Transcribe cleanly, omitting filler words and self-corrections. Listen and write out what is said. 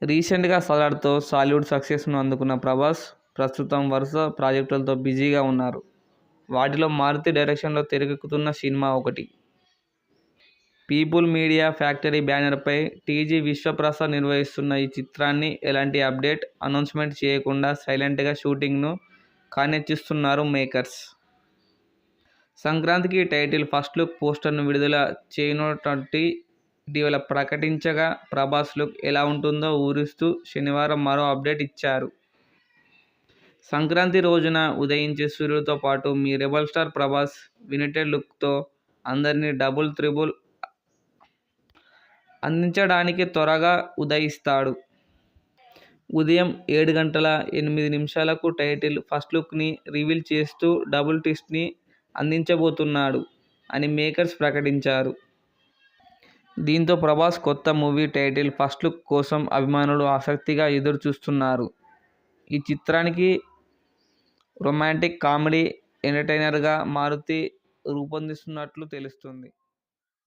రీసెంట్గా సలార్తో సాలివుడ్ సక్సెస్ను అందుకున్న ప్రభాస్ ప్రస్తుతం వరుస ప్రాజెక్టులతో బిజీగా ఉన్నారు. వాటిలో మారుతి డైరెక్షన్లో తెరకెక్కుతున్న సినిమా ఒకటి. పీపుల్ మీడియా ఫ్యాక్టరీ బ్యానర్పై టీజీ విశ్వప్రసాద్ నిర్వహిస్తున్న ఈ చిత్రాన్ని ఎలాంటి అప్డేట్, అనౌన్స్మెంట్ చేయకుండా సైలెంట్గా షూటింగ్ను కానిచ్చేస్తున్నారు మేకర్స్. సంక్రాంతికి టైటిల్ ఫస్ట్ లుక్ పోస్టర్ను విడుదల చేయనున్నట్టు ఇటీవల ప్రకటించగా, ప్రభాస్ లుక్ ఎలా ఉంటుందో ఊరిస్తూ శనివారం మరో అప్డేట్ ఇచ్చారు. సంక్రాంతి రోజున ఉదయించే సూర్యుడితో పాటు మీ రెబల్ స్టార్ ప్రభాస్ వినటెడ్ లుక్తో అందరినీ డబుల్ త్రిబుల్ అందించడానికి త్వరగా ఉదయిస్తాడు. ఉదయం 7:08 టైటిల్ ఫస్ట్ లుక్ని రివీల్ చేస్తూ డబుల్ ట్విస్ట్ని అందించబోతున్నాడు అని మేకర్స్ ప్రకటించారు. దీంతో ప్రభాస్ కొత్త మూవీ టైటిల్ ఫస్ట్ లుక్ కోసం అభిమానులు ఆసక్తిగా ఎదురుచూస్తున్నారు. ఈ చిత్రానికి రొమాంటిక్ కామెడీ ఎంటర్టైనర్గా మారుతి రూపొందిస్తున్నట్లు తెలుస్తుంది.